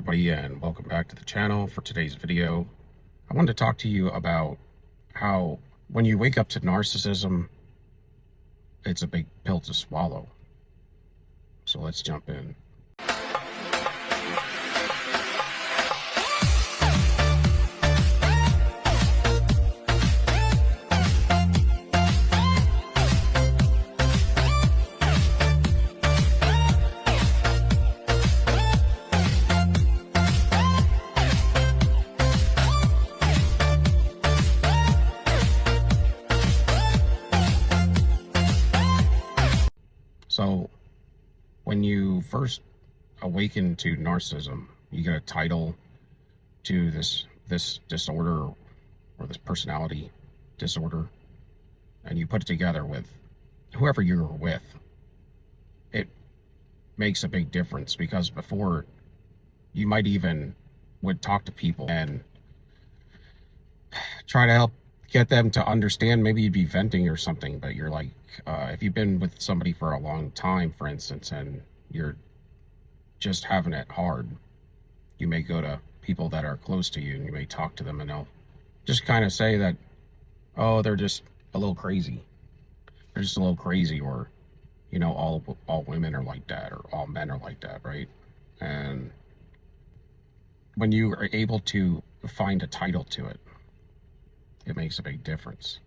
everybody, and welcome back to the channel. For today's video, I wanted to talk to you about how when you wake up to narcissism, it's a big pill to swallow. So let's jump in. So when you first awaken to narcissism, you get a title to this disorder or this personality disorder, and you put it together with whoever you're with. It makes a big difference, because before you might even would talk to people and try to help get them to understand. Maybe you'd be venting or something, but you're like, if you've been with somebody for a long time, for instance, and you're just having it hard, you may go to people that are close to you and you may talk to them, and they'll just kind of say that, oh, they're just a little crazy. They're just a little crazy, or, you know, all women are like that, or all men are like that, right? And when you are able to find a title to it, it makes a big difference.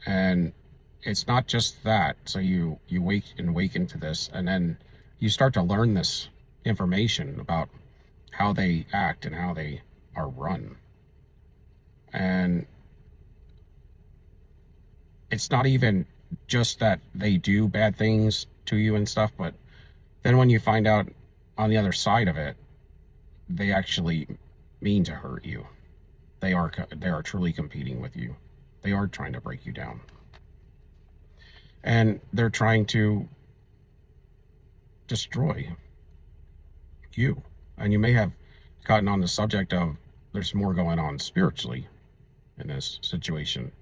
And it's not just that. So you awaken to this, and then you start to learn this information about how they act and how they are run. And it's not even just that they do bad things to you and stuff, but then when you find out on the other side of it, they actually mean to hurt you. They are truly competing with you. They are trying to break you down. And they're trying to destroy you. And you may have gotten on the subject of there's more going on spiritually in this situation.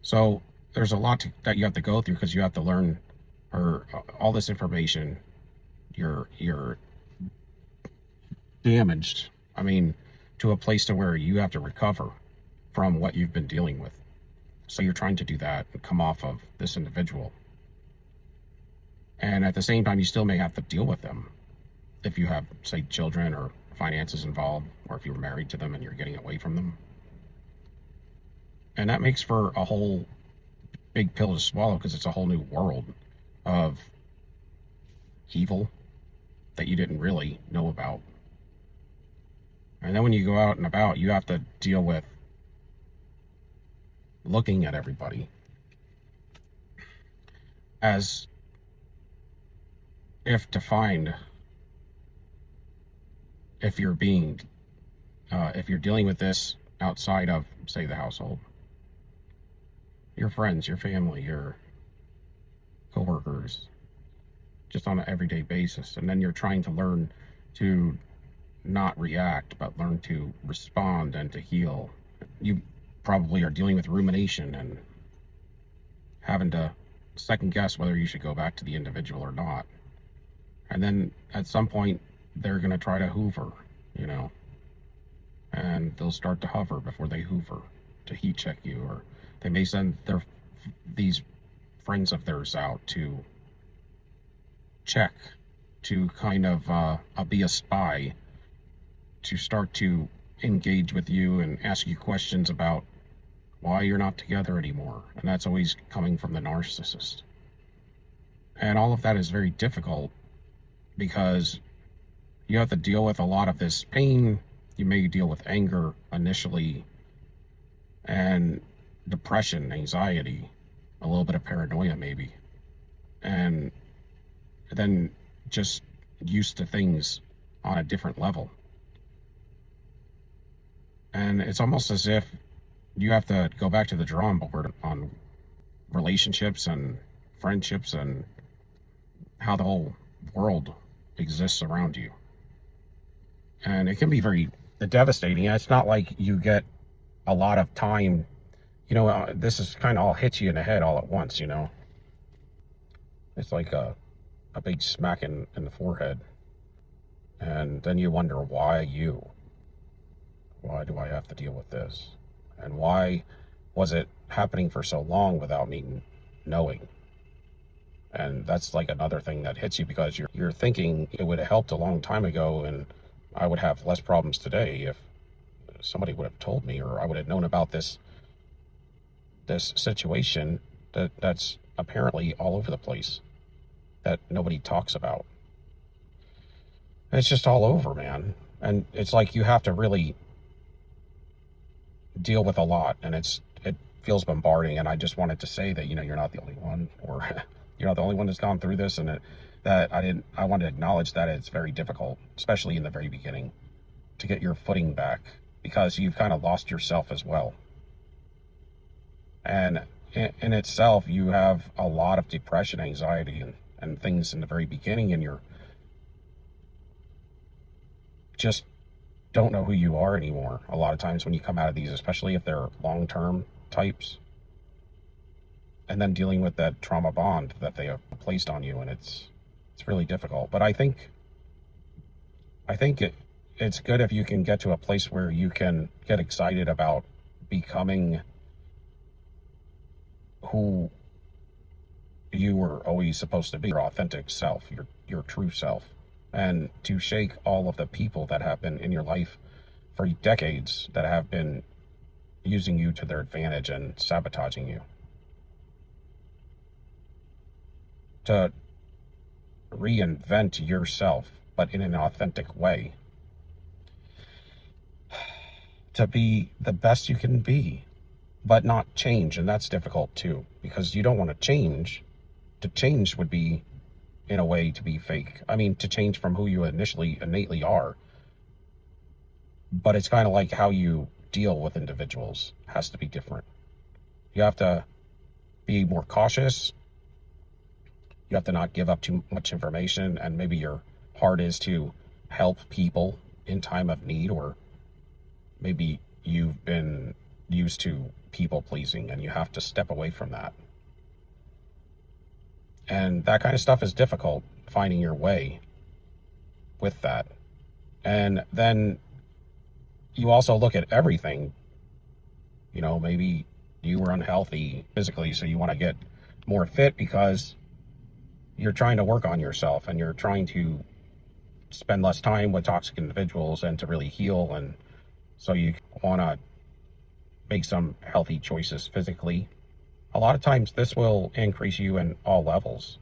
So there's a lot that you have to go through, because you have to learn all this information. You're damaged. I mean, to a place to where you have to recover from what you've been dealing with. So you're trying to do that and come off of this individual. And at the same time, you still may have to deal with them if you have, say, children or finances involved, or if you're married to them and you're getting away from them. And that makes for a whole big pill to swallow, because it's a whole new world of evil that you didn't really know about. And then when you go out and about, you have to deal with looking at everybody as if to find if you're dealing with this outside of, say, the household, your friends, your family, your coworkers, just on an everyday basis. And then you're trying to learn to not react, but learn to respond and to heal. You probably are dealing with rumination and having to second guess whether you should go back to the individual or not. And then at some point, they're going to try to hoover, you know, and they'll start to hover before they hoover to heat check you, or they may send these friends of theirs out to check, to kind of be a spy, to start to engage with you and ask you questions about why you're not together anymore. And that's always coming from the narcissist. And all of that is very difficult, because you have to deal with a lot of this pain. You may deal with anger initially, and depression, anxiety, a little bit of paranoia maybe, and then just used to things on a different level. And it's almost as if you have to go back to the drawing board on relationships and friendships and how the whole world exists around you. And it can be very devastating. It's not like you get a lot of time. You know, this is kind of all hits you in the head all at once, you know. It's like a big smack in the forehead. And then you wonder, why you? Why do I have to deal with this? And why was it happening for so long without me knowing? And that's like another thing that hits you, because you're thinking it would have helped a long time ago and I would have less problems today if somebody would have told me, or I would have known about this situation that's apparently all over the place that nobody talks about. It's just all over, man. And it's like you have to really deal with a lot, and it feels bombarding. And I just wanted to say that, you're not the only one, or you're not the only one that's gone through this, and I want to acknowledge that it's very difficult, especially in the very beginning, to get your footing back, because you've kind of lost yourself as well. And in itself, you have a lot of depression, anxiety, and things in the very beginning, and you're just don't know who you are anymore. A lot of times when you come out of these, especially if they're long-term types, and then dealing with that trauma bond that they have placed on you, and it's really difficult. But I think it's good if you can get to a place where you can get excited about becoming who you were always supposed to be, your authentic self, your true self, and to shake all of the people that have been in your life for decades that have been using you to their advantage and sabotaging you. To reinvent yourself, but in an authentic way. To be the best you can be, but not change. And that's difficult too, because you don't want to change. To change would be, in a way, to be fake. I mean, to change from who you innately are. But it's kind of like how you deal with individuals has to be different. You have to be more cautious. You have to not give up too much information, and maybe your heart is to help people in time of need, or maybe you've been used to people pleasing and you have to step away from that. And that kind of stuff is difficult, finding your way with that. And then you also look at everything. Maybe you were unhealthy physically, so you want to get more fit because you're trying to work on yourself, and you're trying to spend less time with toxic individuals and to really heal. And so you want to make some healthy choices physically. A lot of times this will increase you in all levels.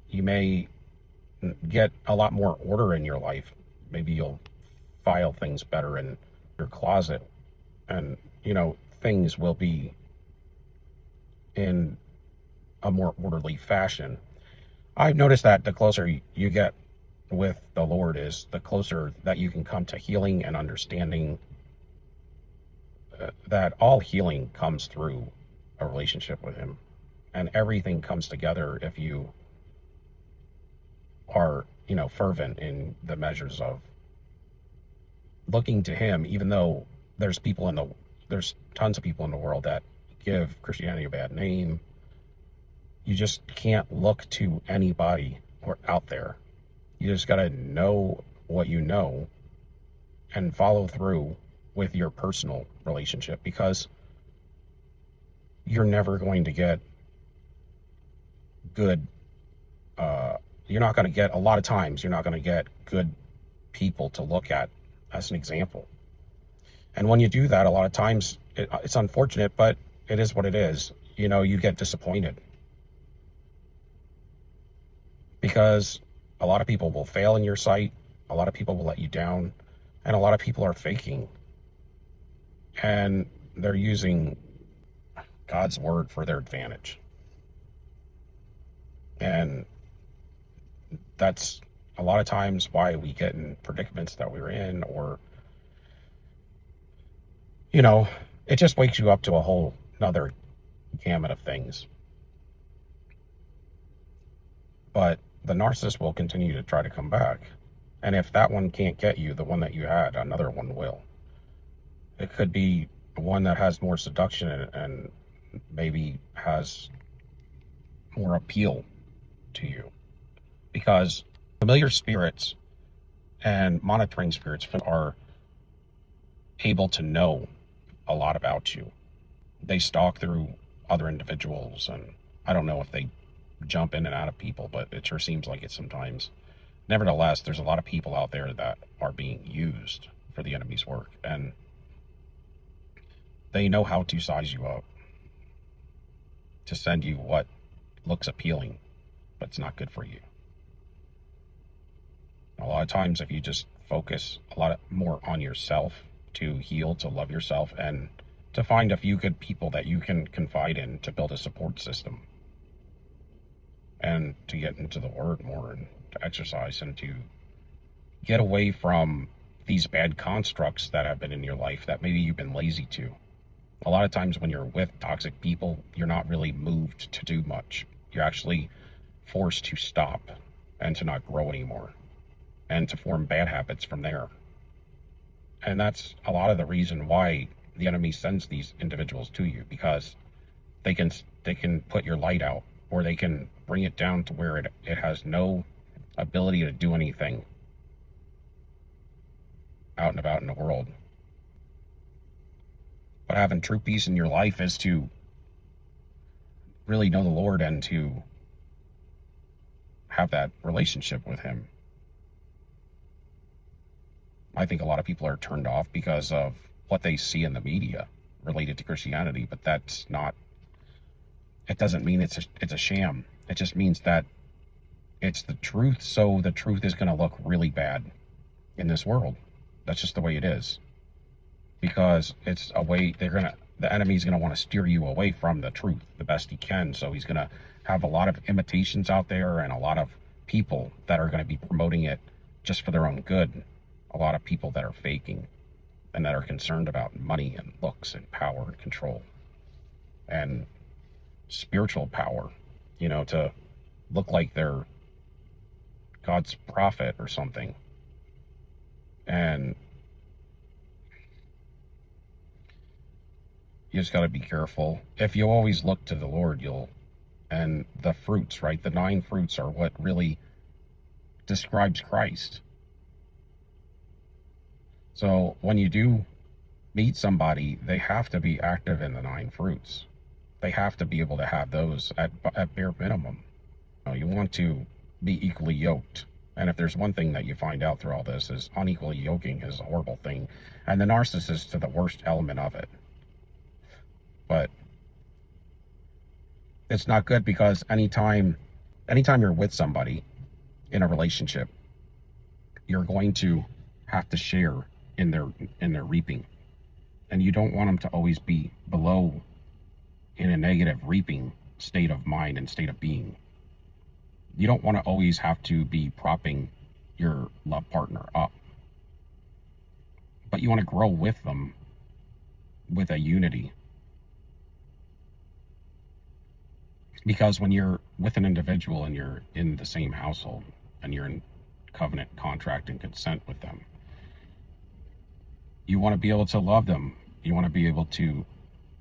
You may get a lot more order in your life. Maybe you'll file things better in your closet, and things will be in a more orderly fashion. I've noticed that the closer you get with the Lord is the closer that you can come to healing and understanding that all healing comes through a relationship with Him, and everything comes together if you are, fervent in the measures of looking to Him. Even though there's tons of people in the world that give Christianity a bad name, you just can't look to anybody or out there. You just got to know what you know and follow through with your personal relationship, because you're never going to get good, you're not going to get, a lot of times, you're not going to get good people to look at as an example. And when you do that, a lot of times, it's unfortunate, but it is what it is. You get disappointed. Because a lot of people will fail in your sight, a lot of people will let you down, and a lot of people are faking. And they're using God's word for their advantage. And that's a lot of times why we get in predicaments that we're in, or, it just wakes you up to a whole another gamut of things. But the narcissist will continue to try to come back. And if that one can't get you, the one that you had, another one will. It could be one that has more seduction and maybe has more appeal to you. Because familiar spirits And monitoring spirits are able to know a lot about you. They stalk through other individuals, and I don't know if they jump in and out of people, but it sure seems like it sometimes. Nevertheless, there's a lot of people out there that are being used for the enemy's work, and they know how to size you up to send you what looks appealing, but it's not good for you. A lot of times, if you just focus a lot more on yourself, to heal, to love yourself, and to find a few good people that you can confide in, to build a support system, and to get into the Word more, and to exercise, and to get away from these bad constructs that have been in your life that maybe you've been lazy to. A lot of times when you're with toxic people, you're not really moved to do much. You're actually forced to stop and to not grow anymore, and to form bad habits from there. And that's a lot of the reason why the enemy sends these individuals to you, because they can put your light out, or they can bring it down to where it has no ability to do anything out and about in the world. But having true peace in your life is to really know the Lord and to have that relationship with Him. I think a lot of people are turned off because of what they see in the media related to Christianity, but that's not, it doesn't mean it's a sham. It just means that it's the truth, so the truth is going to look really bad in this world. That's just the way it is. Because it's a way the enemy's going to want to steer you away from the truth the best he can, so he's going to have a lot of imitations out there, and a lot of people that are going to be promoting it just for their own good. A lot of people that are faking and that are concerned about money and looks and power and control and spiritual power, to look like they're God's prophet or something. And you just got to be careful. If you always look to the Lord, and the fruits, right? The 9 fruits are what really describes Christ. So when you do meet somebody, they have to be active in the 9 fruits. They have to be able to have those at bare minimum. You want to be equally yoked. And if there's one thing that you find out through all this, is unequally yoking is a horrible thing. And the narcissist is the worst element of it. But it's not good, because anytime you're with somebody in a relationship, you're going to have to share in their reaping. And you don't want them to always be below in a negative reaping state of mind and state of being. You don't want to always have to be propping your love partner up. But you want to grow with them with a unity. Because when you're with an individual and you're in the same household and you're in covenant, contract, and consent with them, you want to be able to love them. You want to be able to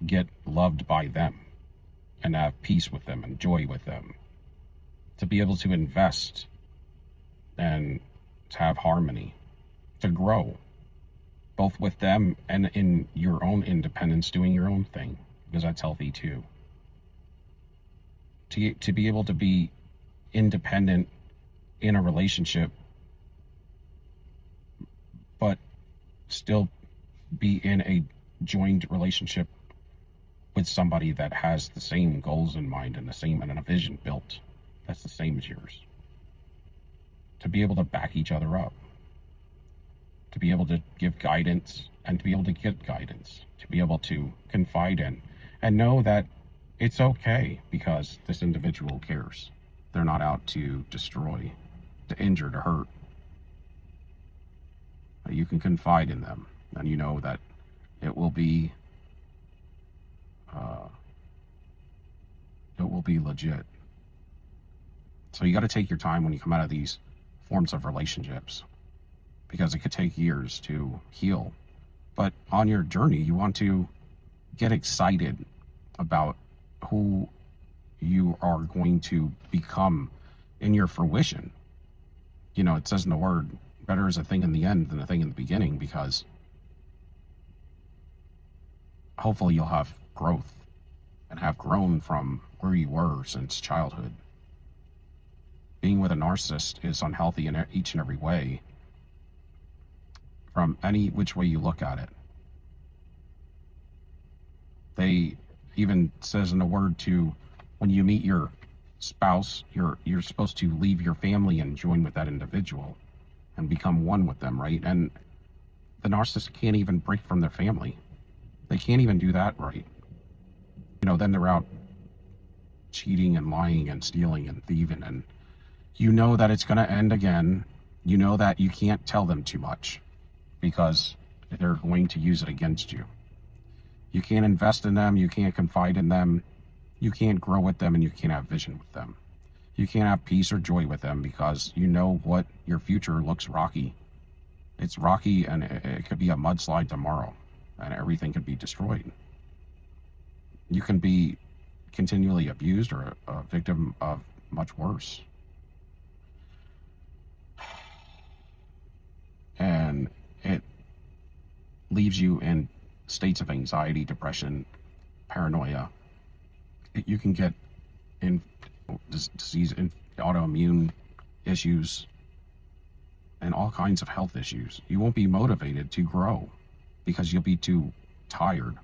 get loved by them and have peace with them and joy with them. To be able to invest and to have harmony. To grow, both with them and in your own independence, doing your own thing, because that's healthy too. To be able to be independent in a relationship, but still be in a joined relationship with somebody that has the same goals in mind and a vision built that's the same as yours. To be able to back each other up. To be able to give guidance and to be able to get guidance. To be able to confide in and know that it's okay, because this individual cares. They're not out to destroy, to injure, to hurt. You can confide in them, and you know that it will be legit. So you got to take your time when you come out of these forms of relationships, because it could take years to heal. But on your journey, you want to get excited about who you are going to become in your fruition. It says in the Word better is a thing in the end than a thing in the beginning, because hopefully you'll have growth and have grown from where you were since childhood. Being with a narcissist is unhealthy in each and every way, from any which way you look at it. They even says in the word to, when you meet your spouse, you're supposed to leave your family and join with that individual and become one with them, right? And the narcissist can't even break from their family. They can't even do that right. Then they're out cheating and lying and stealing and thieving, and you know that it's going to end again. You know that you can't tell them too much because they're going to use it against you. You can't invest in them, you can't confide in them, you can't grow with them, and you can't have vision with them. You can't have peace or joy with them because you know what your future looks rocky. It's rocky, and it could be a mudslide tomorrow, and everything could be destroyed. You can be continually abused or a victim of much worse. And it leaves you in states of anxiety, depression, paranoia. You can get in disease, in autoimmune issues, and all kinds of health issues. You won't be motivated to grow because you'll be too tired,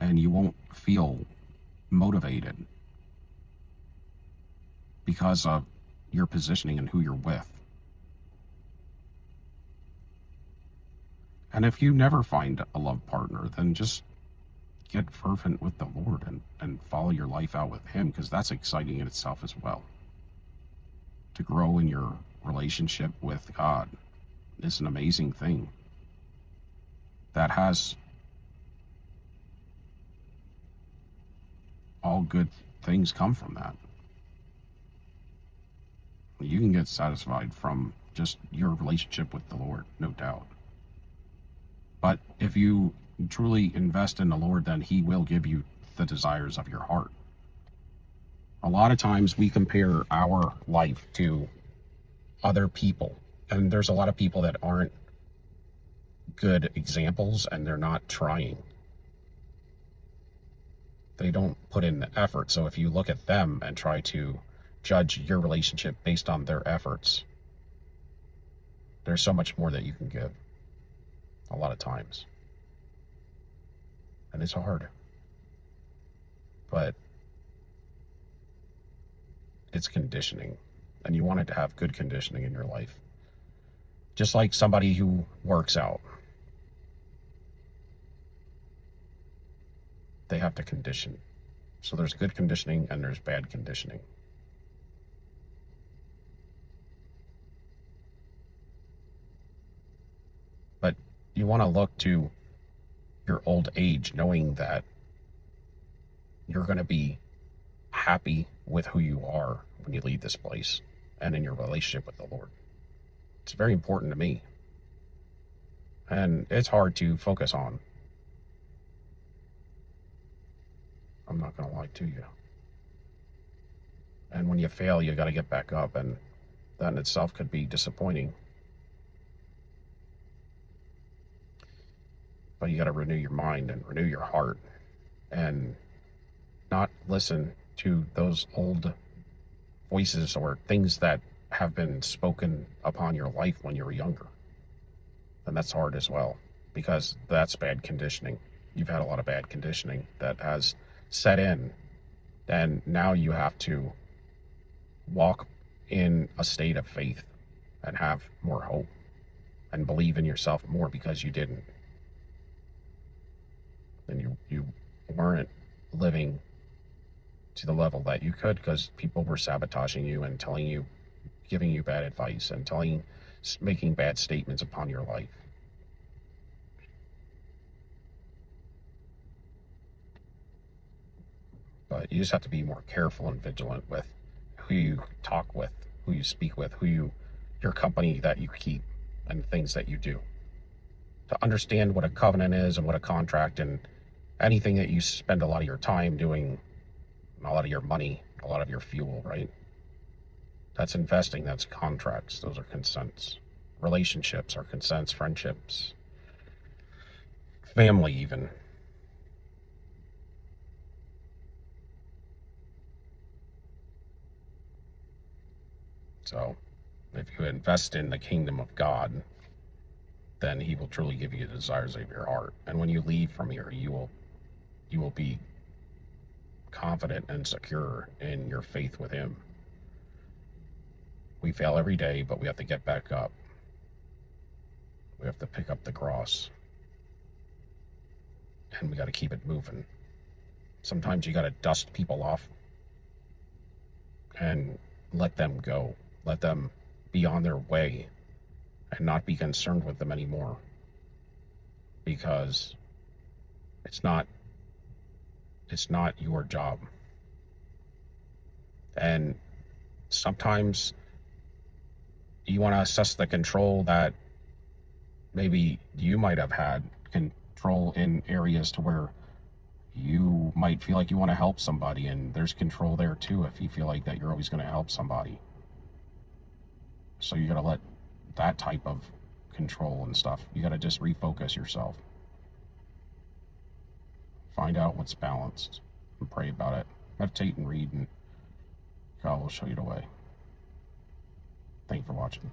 and you won't feel motivated because of your positioning and who you're with. And if you never find a love partner, then just get fervent with the Lord and follow your life out with Him, because that's exciting in itself as well. To grow in your relationship with God is an amazing thing that has all good things come from that. You can get satisfied from just your relationship with the Lord, no doubt. But if you truly invest in the Lord, then He will give you the desires of your heart. A lot of times we compare our life to other people, and there's a lot of people that aren't good examples, and they're not trying. They don't put in the effort. So if you look at them and try to judge your relationship based on their efforts, there's so much more that you can give a lot of times. And it's hard. But it's conditioning. And you want it to have good conditioning in your life. Just like somebody who works out. They have to condition. So there's good conditioning and there's bad conditioning. But you want to look to your old age knowing that you're going to be happy with who you are when you leave this place and in your relationship with the Lord. It's very important to me. And it's hard to focus on. I'm not going to lie to you. And when you fail, you got to get back up, and that in itself could be disappointing. But you got to renew your mind and renew your heart and not listen to those old voices or things that have been spoken upon your life when you were younger. And that's hard as well, because that's bad conditioning. You've had a lot of bad conditioning that has set in, and now you have to walk in a state of faith and have more hope and believe in yourself more, because you didn't. And you weren't living to the level that you could because people were sabotaging you and telling you, giving you bad advice and making bad statements upon your life. But you just have to be more careful and vigilant with who you talk with, who you speak with, your company that you keep, and things that you do. To understand what a covenant is and what a contract, and anything that you spend a lot of your time doing, a lot of your money, a lot of your fuel, right? That's investing, that's contracts, those are consents. Relationships are consents, friendships, family even. So if you invest in the kingdom of God, then he will truly give you the desires of your heart. And when you leave from here, you will be confident and secure in your faith with him. We fail every day, but we have to get back up. We have to pick up the cross. And we got to keep it moving. Sometimes you got to dust people off and let them go. Let them be on their way and not be concerned with them anymore. Because it's not your job. And sometimes you want to assess the control that maybe you might have had, control in areas to where you might feel like you want to help somebody, and there's control there too if you feel like that you're always going to help somebody. So you got to let that type of control and stuff, you got to just refocus yourself. Find out what's balanced and pray about it. Meditate and read, and God will show you the way. Thank you for watching.